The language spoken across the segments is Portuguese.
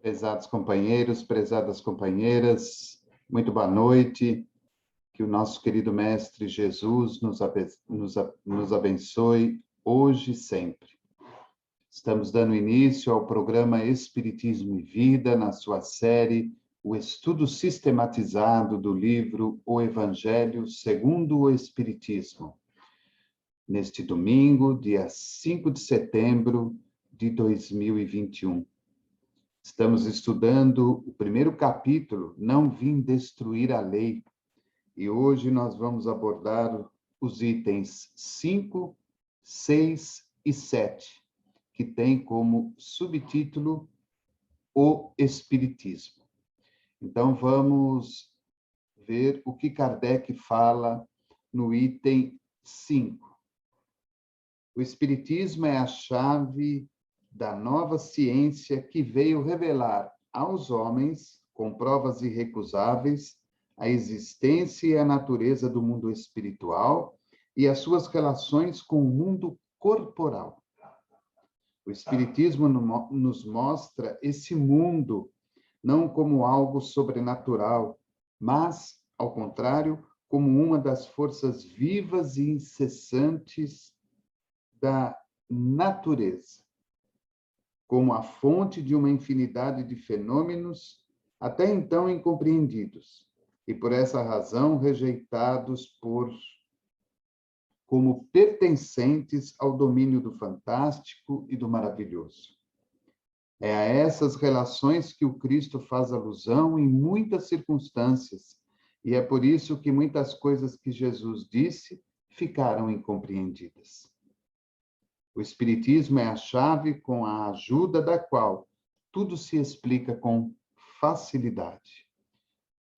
Prezados companheiros, prezadas companheiras, muito boa noite. Que o nosso querido Mestre Jesus nos abençoe hoje e sempre. Estamos dando início ao programa Espiritismo e Vida, na sua série O Estudo Sistematizado do livro O Evangelho segundo o Espiritismo. Neste domingo, dia 5 de setembro de 2021. Estamos estudando o primeiro capítulo, Não Vim Destruir a Lei. E hoje nós vamos abordar os itens 5, 6 e 7, que tem como subtítulo O Espiritismo. Então vamos ver o que Kardec fala no item 5. O Espiritismo é a chave da nova ciência que veio revelar aos homens, com provas irrecusáveis, a existência e a natureza do mundo espiritual e as suas relações com o mundo corporal. O Espiritismo nos mostra esse mundo não como algo sobrenatural, mas, ao contrário, como uma das forças vivas e incessantes da natureza, como a fonte de uma infinidade de fenômenos até então incompreendidos, e por essa razão rejeitados como pertencentes ao domínio do fantástico e do maravilhoso. É a essas relações que o Cristo faz alusão em muitas circunstâncias, e é por isso que muitas coisas que Jesus disse ficaram incompreendidas. O Espiritismo é a chave com a ajuda da qual tudo se explica com facilidade.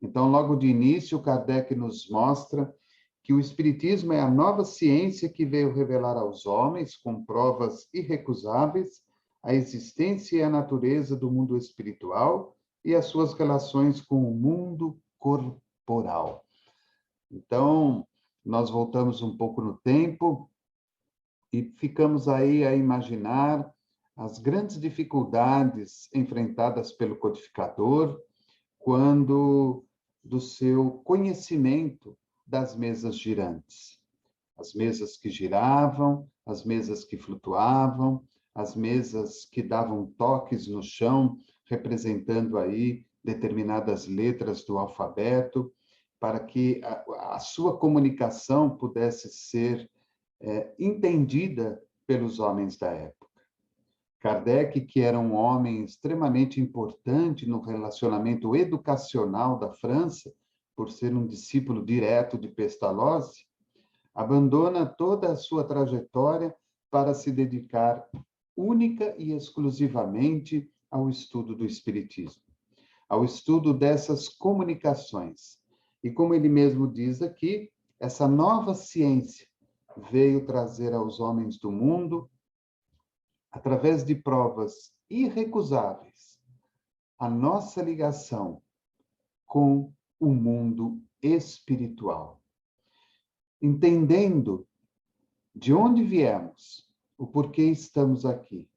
Então, logo de início, Kardec nos mostra que o Espiritismo é a nova ciência que veio revelar aos homens, com provas irrecusáveis, a existência e a natureza do mundo espiritual e as suas relações com o mundo corporal. Então, nós voltamos um pouco no tempo e ficamos aí a imaginar as grandes dificuldades enfrentadas pelo codificador quando do seu conhecimento das mesas girantes. As mesas que giravam, as mesas que flutuavam, as mesas que davam toques no chão, representando aí determinadas letras do alfabeto, para que a sua comunicação pudesse ser entendida pelos homens da época. Kardec, que era um homem extremamente importante no relacionamento educacional da França, por ser um discípulo direto de Pestalozzi, abandona toda a sua trajetória para se dedicar única e exclusivamente ao estudo do Espiritismo, ao estudo dessas comunicações. E como ele mesmo diz aqui, essa nova ciência veio trazer aos homens do mundo, através de provas irrecusáveis, a nossa ligação com o mundo espiritual. Entendendo de onde viemos, o porquê estamos aqui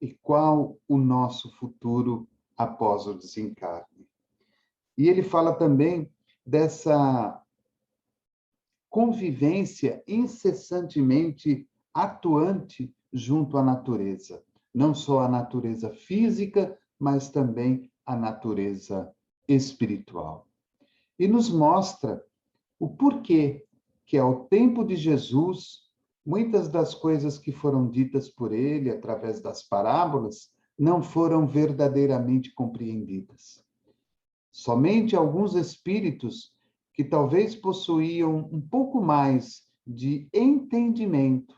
e qual o nosso futuro após o desencarne. E ele fala também dessa convivência incessantemente atuante junto à natureza. Não só a natureza física, mas também a natureza espiritual. E nos mostra o porquê que, ao tempo de Jesus, muitas das coisas que foram ditas por ele, através das parábolas, não foram verdadeiramente compreendidas. Somente alguns espíritos que talvez possuíam um pouco mais de entendimento,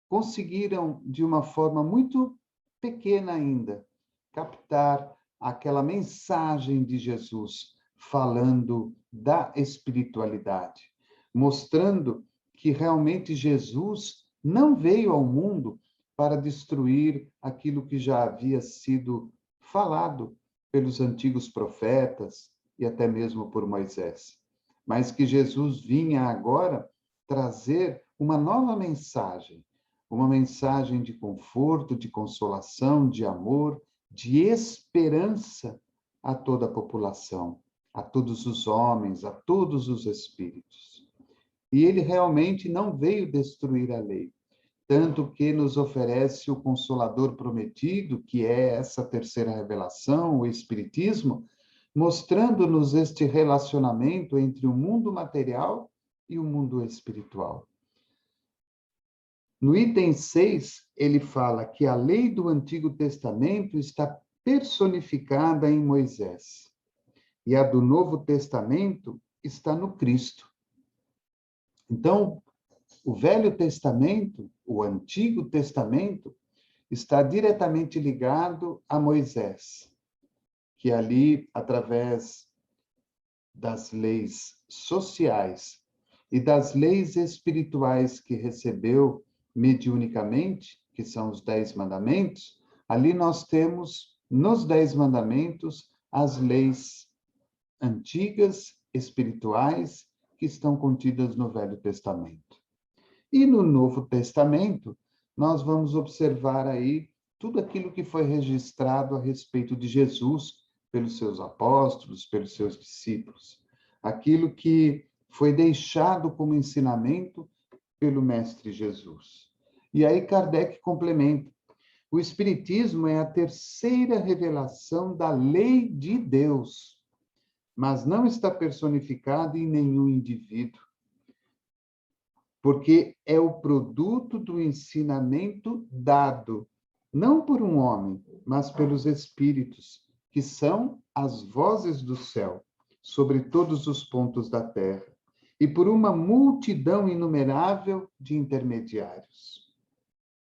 conseguiram, de uma forma muito pequena ainda, captar aquela mensagem de Jesus, falando da espiritualidade, mostrando que realmente Jesus não veio ao mundo para destruir aquilo que já havia sido falado pelos antigos profetas e até mesmo por Moisés, mas que Jesus vinha agora trazer uma nova mensagem, uma mensagem de conforto, de consolação, de amor, de esperança a toda a população, a todos os homens, a todos os espíritos. E ele realmente não veio destruir a lei, tanto que nos oferece o Consolador prometido, que é essa terceira revelação, o Espiritismo, mostrando-nos este relacionamento entre o mundo material e o mundo espiritual. No item 6, ele fala que a lei do Antigo Testamento está personificada em Moisés, e a do Novo Testamento está no Cristo. Então, o Velho Testamento, o Antigo Testamento, está diretamente ligado a Moisés, que ali, através das leis sociais e das leis espirituais que recebeu mediunicamente, que são os 10 mandamentos, ali nós temos, nos 10 mandamentos, as leis antigas, espirituais, que estão contidas no Velho Testamento. E no Novo Testamento, nós vamos observar aí tudo aquilo que foi registrado a respeito de Jesus pelos seus apóstolos, pelos seus discípulos. Aquilo que foi deixado como ensinamento pelo Mestre Jesus. E aí Kardec complementa: o Espiritismo é a terceira revelação da lei de Deus, mas não está personificado em nenhum indivíduo, porque é o produto do ensinamento dado, não por um homem, mas pelos espíritos, que são as vozes do céu, sobre todos os pontos da terra, e por uma multidão inumerável de intermediários.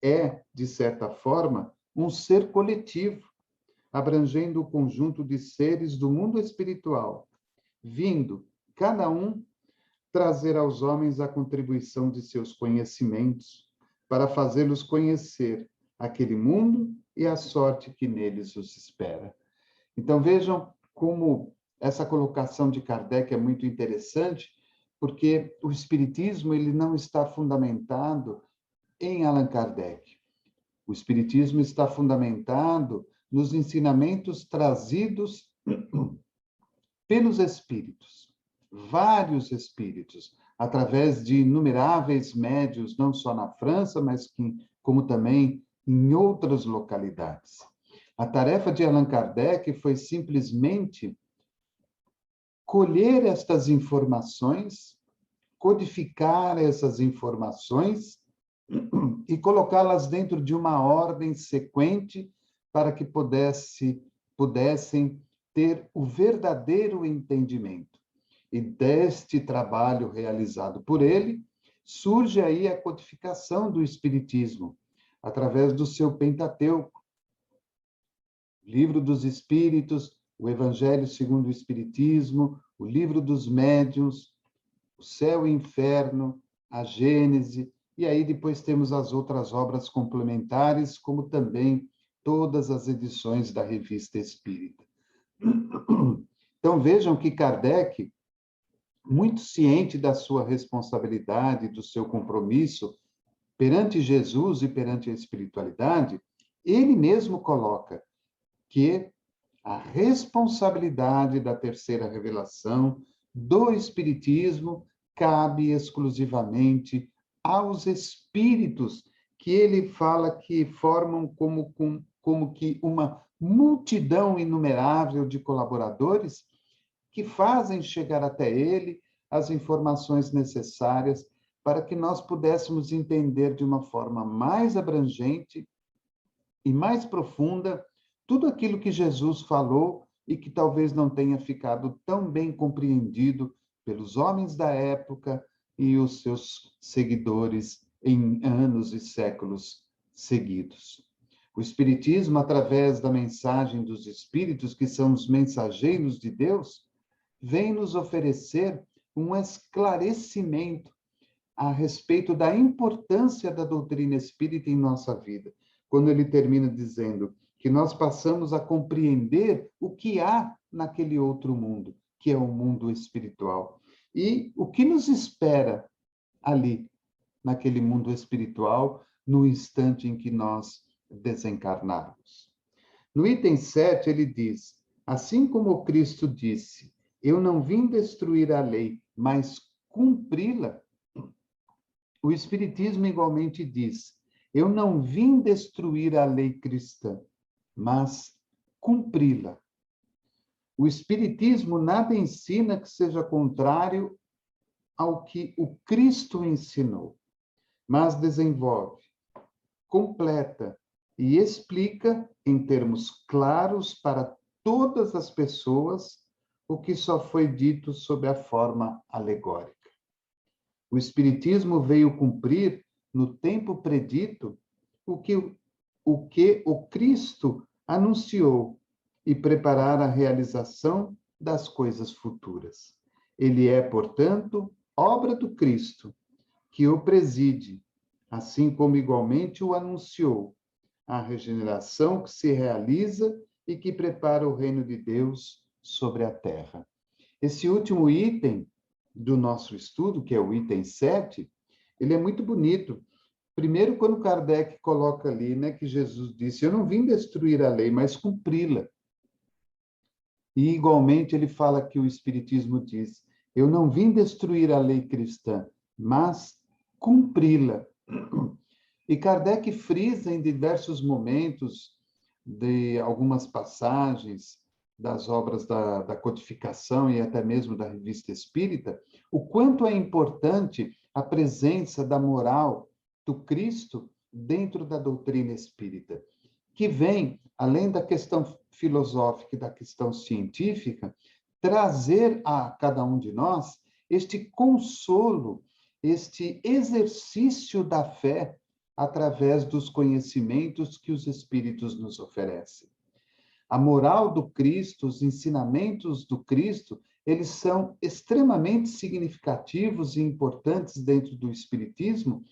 É, de certa forma, um ser coletivo, abrangendo o conjunto de seres do mundo espiritual, vindo, cada um, trazer aos homens a contribuição de seus conhecimentos, para fazê-los conhecer aquele mundo e a sorte que neles os espera. Então, vejam como essa colocação de Kardec é muito interessante, porque o Espiritismo ele não está fundamentado em Allan Kardec. O Espiritismo está fundamentado nos ensinamentos trazidos pelos espíritos, vários espíritos, através de inumeráveis médiuns, não só na França, mas como também em outras localidades. A tarefa de Allan Kardec foi simplesmente colher estas informações, codificar essas informações e colocá-las dentro de uma ordem sequente para que pudessem ter o verdadeiro entendimento. E deste trabalho realizado por ele, surge aí a codificação do Espiritismo, através do seu Pentateuco, Livro dos Espíritos, o Evangelho segundo o Espiritismo, o Livro dos Médiuns, o Céu e o Inferno, a Gênese, e aí depois temos as outras obras complementares, como também todas as edições da Revista Espírita. Então vejam que Kardec, muito ciente da sua responsabilidade, do seu compromisso perante Jesus e perante a espiritualidade, ele mesmo coloca que a responsabilidade da terceira revelação do Espiritismo cabe exclusivamente aos espíritos, que ele fala que formam como que uma multidão inumerável de colaboradores que fazem chegar até ele as informações necessárias para que nós pudéssemos entender de uma forma mais abrangente e mais profunda tudo aquilo que Jesus falou e que talvez não tenha ficado tão bem compreendido pelos homens da época e os seus seguidores em anos e séculos seguidos. O Espiritismo, através da mensagem dos Espíritos, que são os mensageiros de Deus, vem nos oferecer um esclarecimento a respeito da importância da doutrina espírita em nossa vida, quando ele termina dizendo que nós passamos a compreender o que há naquele outro mundo, que é o mundo espiritual, e o que nos espera ali, naquele mundo espiritual, no instante em que nós desencarnarmos. No item 7, ele diz: assim como Cristo disse, eu não vim destruir a lei, mas cumpri-la. O Espiritismo igualmente diz: eu não vim destruir a lei cristã, mas cumpri-la. O Espiritismo nada ensina que seja contrário ao que o Cristo ensinou, mas desenvolve, completa e explica em termos claros para todas as pessoas o que só foi dito sob a forma alegórica. O Espiritismo veio cumprir, no tempo predito, o que o Cristo anunciou e preparar a realização das coisas futuras. Ele é, portanto, obra do Cristo, que o preside, assim como igualmente o anunciou, a regeneração que se realiza e que prepara o reino de Deus sobre a terra. Esse último item do nosso estudo, que é o item 7, ele é muito bonito. Primeiro, quando Kardec coloca ali, né, que Jesus disse: eu não vim destruir a lei, mas cumpri-la. E, igualmente, ele fala que o Espiritismo diz: eu não vim destruir a lei cristã, mas cumpri-la. E Kardec frisa em diversos momentos de algumas passagens das obras da codificação e até mesmo da Revista Espírita, o quanto é importante a presença da moral do Cristo dentro da doutrina espírita, que vem, além da questão filosófica e da questão científica, trazer a cada um de nós este consolo, este exercício da fé através dos conhecimentos que os espíritos nos oferecem. A moral do Cristo, os ensinamentos do Cristo, eles são extremamente significativos e importantes dentro do espiritismo,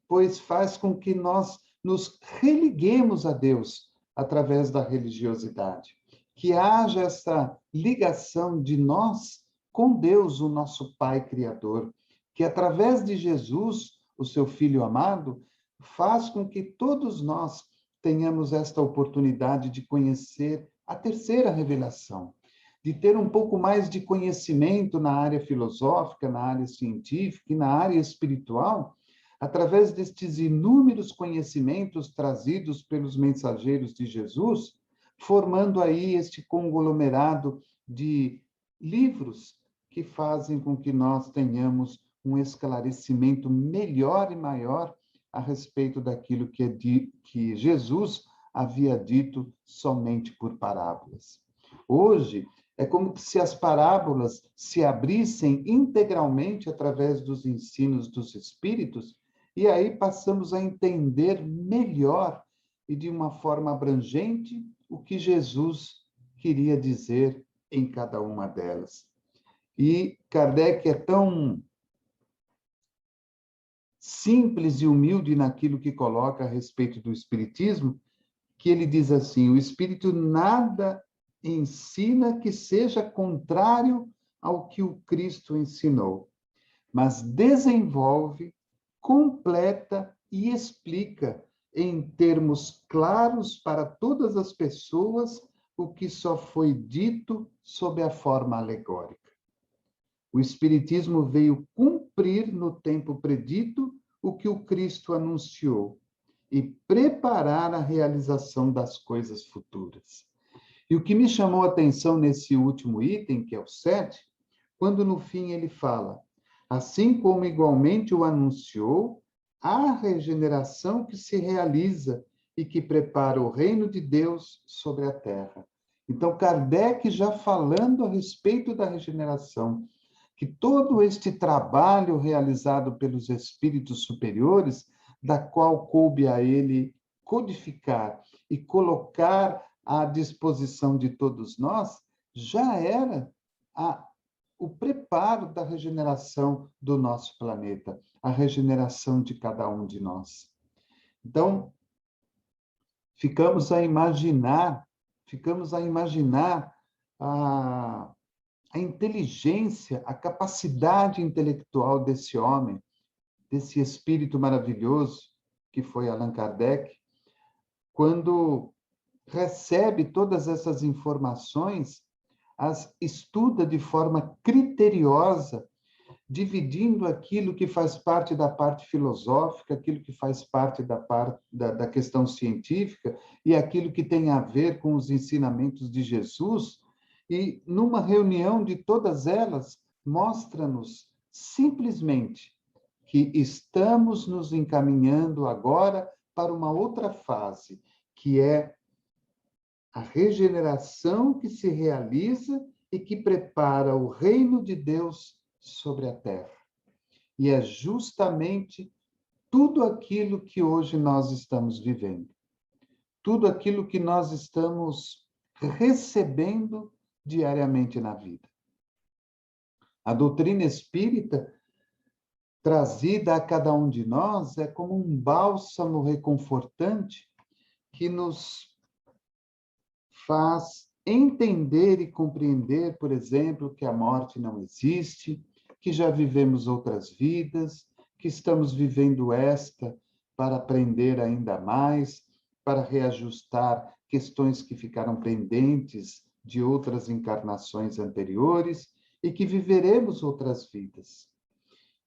pois faz com que nós nos religuemos a Deus através da religiosidade, que haja essa ligação de nós com Deus, o nosso Pai Criador, que através de Jesus, o seu Filho amado, faz com que todos nós tenhamos esta oportunidade de conhecer a terceira revelação, de ter um pouco mais de conhecimento na área filosófica, na área científica e na área espiritual, através destes inúmeros conhecimentos trazidos pelos mensageiros de Jesus, formando aí este conglomerado de livros que fazem com que nós tenhamos um esclarecimento melhor e maior a respeito daquilo que Jesus havia dito somente por parábolas. Hoje, é como se as parábolas se abrissem integralmente através dos ensinos dos Espíritos, e aí passamos a entender melhor e de uma forma abrangente o que Jesus queria dizer em cada uma delas. E Kardec é tão simples e humilde naquilo que coloca a respeito do Espiritismo, que ele diz assim: o Espírito nada ensina que seja contrário ao que o Cristo ensinou, mas desenvolve, completa e explica em termos claros para todas as pessoas o que só foi dito sob a forma alegórica. O Espiritismo veio cumprir no tempo predito o que o Cristo anunciou e preparar a realização das coisas futuras. E o que me chamou a atenção nesse último item, que é o 7, quando no fim ele fala: assim como igualmente o anunciou, a regeneração que se realiza e que prepara o reino de Deus sobre a terra. Então, Kardec já falando a respeito da regeneração, que todo este trabalho realizado pelos espíritos superiores, da qual coube a ele codificar e colocar à disposição de todos nós, já era o preparo da regeneração do nosso planeta, a regeneração de cada um de nós. Então, ficamos a imaginar a inteligência, a capacidade intelectual desse homem, desse espírito maravilhoso que foi Allan Kardec, quando recebe todas essas informações, as estuda de forma criteriosa, dividindo aquilo que faz parte da parte filosófica, aquilo que faz parte da questão científica e aquilo que tem a ver com os ensinamentos de Jesus. E, numa reunião de todas elas, mostra-nos simplesmente que estamos nos encaminhando agora para uma outra fase, que é a regeneração que se realiza e que prepara o reino de Deus sobre a terra. E é justamente tudo aquilo que hoje nós estamos vivendo, tudo aquilo que nós estamos recebendo diariamente na vida. A doutrina espírita, trazida a cada um de nós, é como um bálsamo reconfortante que nos faz entender e compreender, por exemplo, que a morte não existe, que já vivemos outras vidas, que estamos vivendo esta para aprender ainda mais, para reajustar questões que ficaram pendentes de outras encarnações anteriores e que viveremos outras vidas.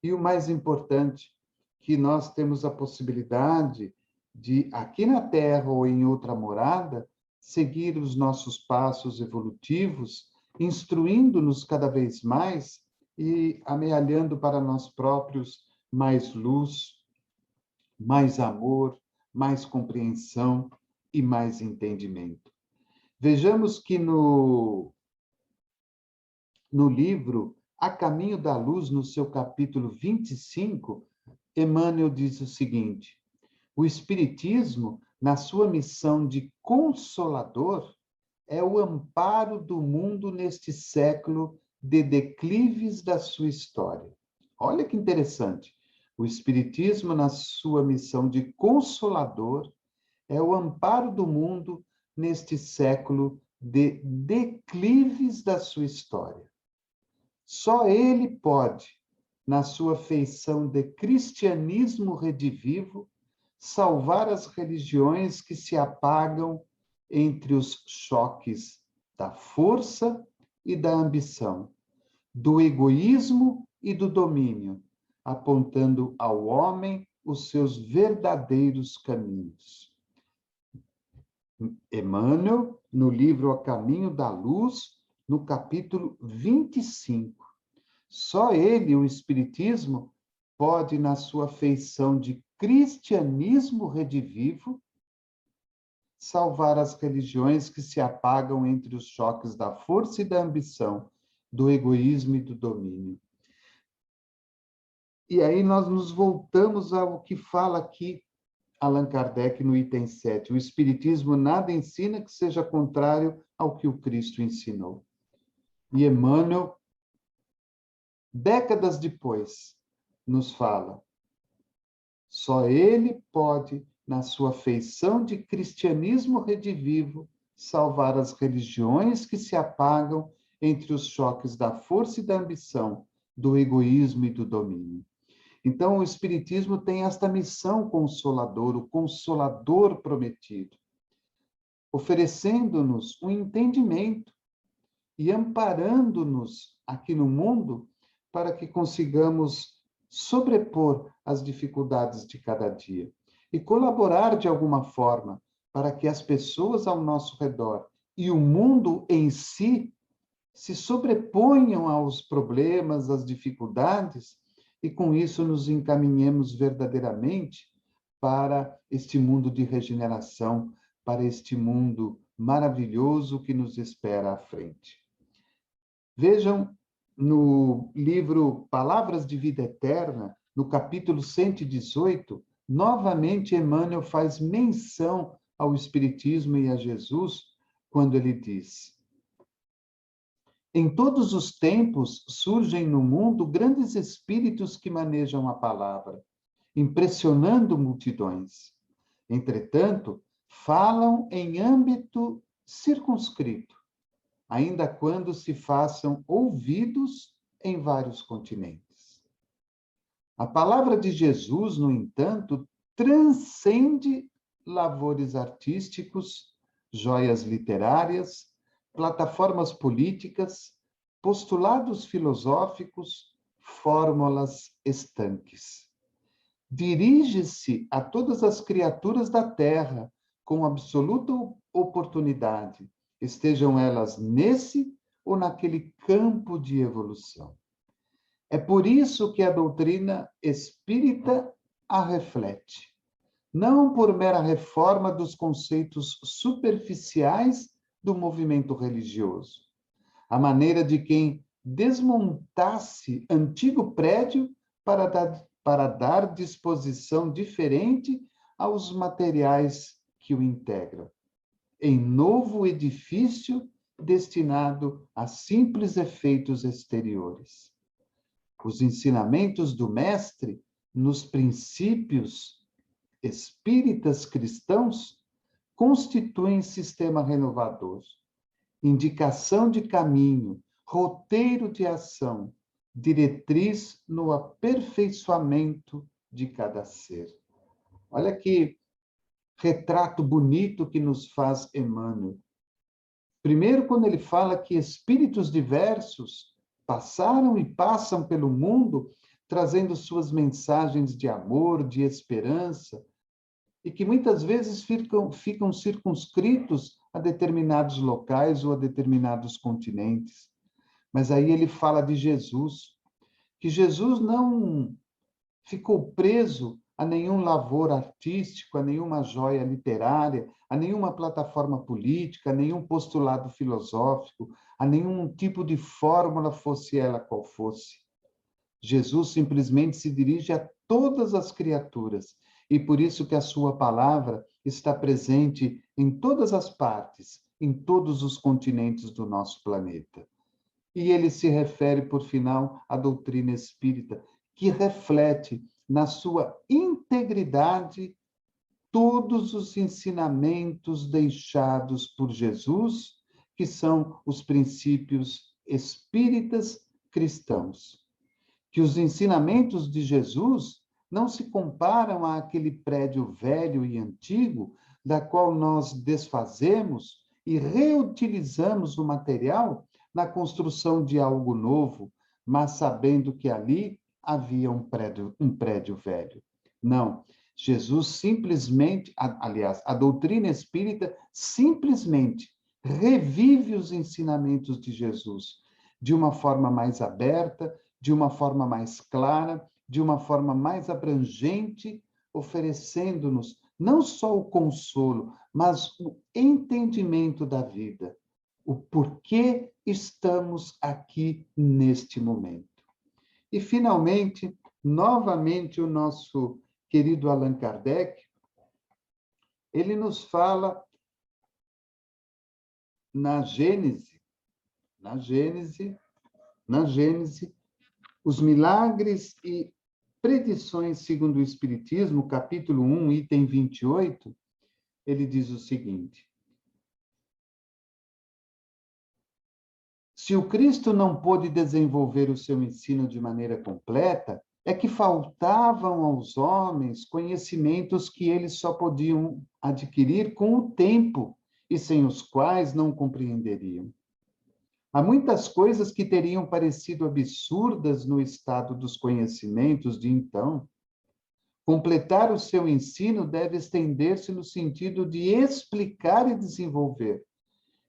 E o mais importante, que nós temos a possibilidade de, aqui na Terra ou em outra morada, seguir os nossos passos evolutivos, instruindo-nos cada vez mais e amealhando para nós próprios mais luz, mais amor, mais compreensão e mais entendimento. Vejamos que no livro A Caminho da Luz, no seu capítulo 25, Emmanuel diz o seguinte: o Espiritismo, na sua missão de consolador, é o amparo do mundo neste século de declives da sua história. Olha que interessante. O Espiritismo, na sua missão de consolador, é o amparo do mundo neste século de declives da sua história. Só ele pode, na sua feição de cristianismo redivivo, salvar as religiões que se apagam entre os choques da força e da ambição, do egoísmo e do domínio, apontando ao homem os seus verdadeiros caminhos. Emmanuel, no livro A Caminho da Luz, no capítulo 25. Só ele, o Espiritismo, pode, na sua feição de cristianismo redivivo, salvar as religiões que se apagam entre os choques da força e da ambição, do egoísmo e do domínio. E aí nós nos voltamos ao que fala aqui Allan Kardec no item 7. O Espiritismo nada ensina que seja contrário ao que o Cristo ensinou. E Emmanuel, décadas depois, nos fala: só ele pode, na sua feição de cristianismo redivivo, salvar as religiões que se apagam entre os choques da força e da ambição, do egoísmo e do domínio. Então, o Espiritismo tem esta missão consoladora, o consolador prometido, oferecendo-nos um entendimento e amparando-nos aqui no mundo para que consigamos sobrepor as dificuldades de cada dia e colaborar de alguma forma para que as pessoas ao nosso redor e o mundo em si se sobreponham aos problemas, às dificuldades, e com isso nos encaminhemos verdadeiramente para este mundo de regeneração, para este mundo maravilhoso que nos espera à frente. Vejam no livro Palavras de Vida Eterna, no capítulo 118, novamente Emmanuel faz menção ao Espiritismo e a Jesus, quando ele diz: em todos os tempos surgem no mundo grandes espíritos que manejam a palavra, impressionando multidões. Entretanto, falam em âmbito circunscrito, ainda quando se façam ouvidos em vários continentes. A palavra de Jesus, no entanto, transcende lavores artísticos, joias literárias, plataformas políticas, postulados filosóficos, fórmulas estanques. Dirige-se a todas as criaturas da Terra com absoluta oportunidade, estejam elas nesse ou naquele campo de evolução. É por isso que a doutrina espírita a reflete, não por mera reforma dos conceitos superficiais do movimento religioso, a maneira de quem desmontasse antigo prédio para dar disposição diferente aos materiais que o integram, em novo edifício destinado a simples efeitos exteriores. Os ensinamentos do Mestre nos princípios espíritas cristãos constituem sistema renovador, indicação de caminho, roteiro de ação, diretriz no aperfeiçoamento de cada ser. Olha que retrato bonito que nos faz Emmanuel. Primeiro, quando ele fala que espíritos diversos passaram e passam pelo mundo trazendo suas mensagens de amor, de esperança, e que muitas vezes ficam circunscritos a determinados locais ou a determinados continentes. Mas aí ele fala de Jesus, que Jesus não ficou preso a nenhum lavor artístico, a nenhuma joia literária, a nenhuma plataforma política, a nenhum postulado filosófico, a nenhum tipo de fórmula, fosse ela qual fosse. Jesus simplesmente se dirige a todas as criaturas, e por isso que a sua palavra está presente em todas as partes, em todos os continentes do nosso planeta. E ele se refere, por final, à doutrina espírita, que reflete na sua integridade todos os ensinamentos deixados por Jesus, que são os princípios espíritas cristãos. Que os ensinamentos de Jesus não se comparam àquele prédio velho e antigo, da qual nós desfazemos e reutilizamos o material na construção de algo novo, mas sabendo que ali havia um prédio velho. Não, Jesus simplesmente, aliás, a doutrina espírita simplesmente revive os ensinamentos de Jesus de uma forma mais aberta, de uma forma mais clara, de uma forma mais abrangente, oferecendo-nos não só o consolo, mas o entendimento da vida, o porquê estamos aqui neste momento. E, finalmente, novamente, o nosso querido Allan Kardec, ele nos fala na Gênese, os milagres e predições segundo o Espiritismo, capítulo 1, item 28, ele diz o seguinte: se o Cristo não pôde desenvolver o seu ensino de maneira completa, é que faltavam aos homens conhecimentos que eles só podiam adquirir com o tempo e sem os quais não compreenderiam. Há muitas coisas que teriam parecido absurdas no estado dos conhecimentos de então. Completar o seu ensino deve estender-se no sentido de explicar e desenvolver,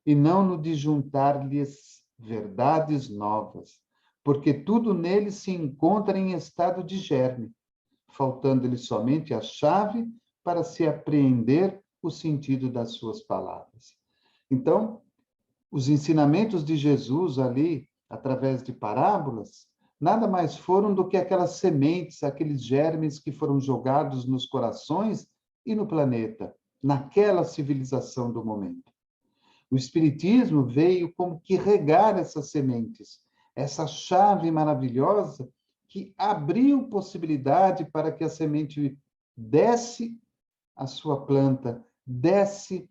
e não no de juntar-lhes verdades novas, porque tudo nele se encontra em estado de germe, faltando-lhe somente a chave para se apreender o sentido das suas palavras. Então, os ensinamentos de Jesus ali, através de parábolas, nada mais foram do que aquelas sementes, aqueles germes que foram jogados nos corações e no planeta, naquela civilização do momento. O Espiritismo veio como que regar essas sementes, essa chave maravilhosa que abriu possibilidade para que a semente desse a sua planta, desse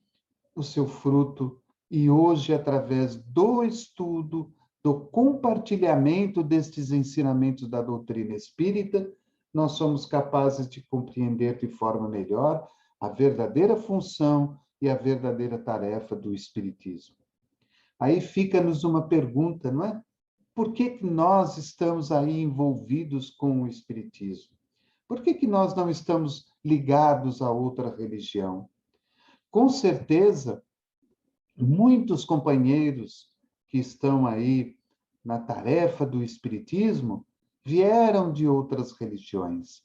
o seu fruto, e hoje, através do estudo, do compartilhamento destes ensinamentos da doutrina espírita, nós somos capazes de compreender de forma melhor a verdadeira função e a verdadeira tarefa do Espiritismo. Aí fica-nos uma pergunta, não é? Por que que nós estamos aí envolvidos com o Espiritismo? Por que que nós não estamos ligados a outra religião? Com certeza, muitos companheiros que estão aí na tarefa do Espiritismo vieram de outras religiões.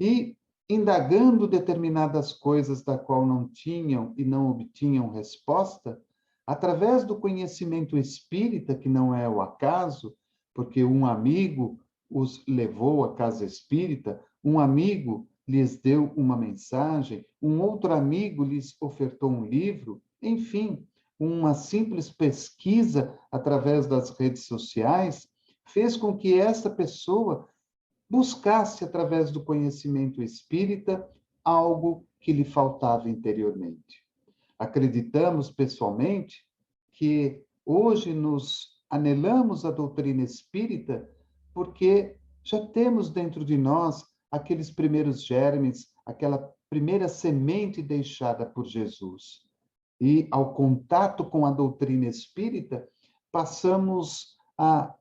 E, indagando determinadas coisas da qual não tinham e não obtinham resposta, através do conhecimento espírita, que não é o acaso, porque um amigo os levou à casa espírita, um amigo lhes deu uma mensagem, um outro amigo lhes ofertou um livro, enfim, uma simples pesquisa através das redes sociais fez com que essa pessoa buscasse, através do conhecimento espírita, algo que lhe faltava interiormente. Acreditamos, pessoalmente, que hoje nos anelamos a doutrina espírita porque já temos dentro de nós aqueles primeiros germes, aquela primeira semente deixada por Jesus. E, ao contato com a doutrina espírita, passamos a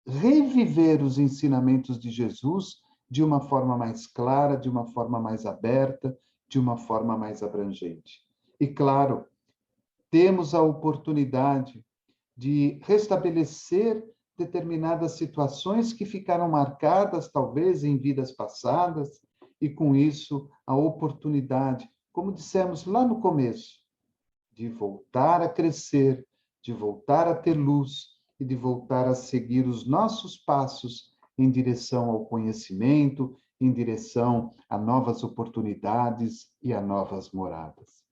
reviver os ensinamentos de Jesus de uma forma mais clara, de uma forma mais aberta, de uma forma mais abrangente. E, claro, temos a oportunidade de restabelecer determinadas situações que ficaram marcadas, talvez, em vidas passadas, e, com isso, a oportunidade, como dissemos lá no começo, de voltar a crescer, de voltar a ter luz e de voltar a seguir os nossos passos em direção ao conhecimento, em direção a novas oportunidades e a novas moradas.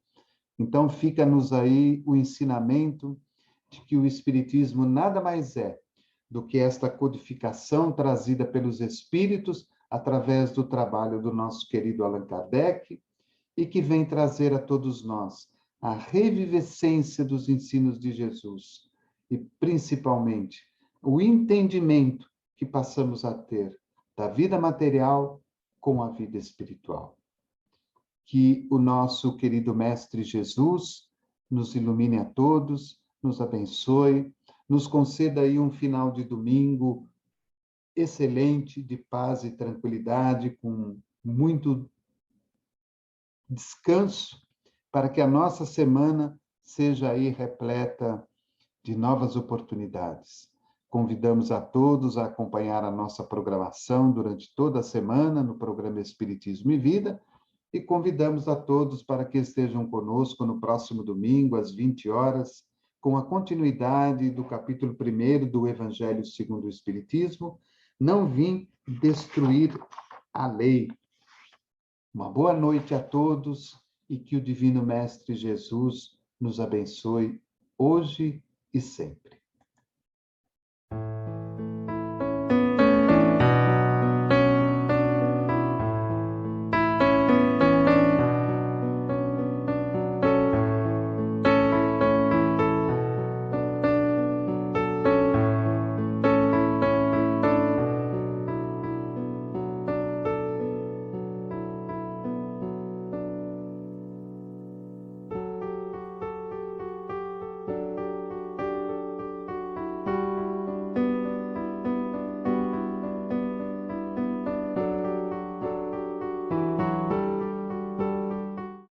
Então, fica-nos aí o ensinamento de que o Espiritismo nada mais é do que esta codificação trazida pelos Espíritos através do trabalho do nosso querido Allan Kardec e que vem trazer a todos nós a revivescência dos ensinos de Jesus e, principalmente, o entendimento que passamos a ter da vida material com a vida espiritual. Que o nosso querido Mestre Jesus nos ilumine a todos, nos abençoe, nos conceda aí um final de domingo excelente, de paz e tranquilidade, com muito descanso, para que a nossa semana seja aí repleta de novas oportunidades. Convidamos a todos a acompanhar a nossa programação durante toda a semana no programa Espiritismo e Vida e convidamos a todos para que estejam conosco no próximo domingo, às 20 horas, com a continuidade do capítulo 1º do Evangelho segundo o Espiritismo, Não vim destruir a lei. Uma boa noite a todos e que o Divino Mestre Jesus nos abençoe hoje e sempre.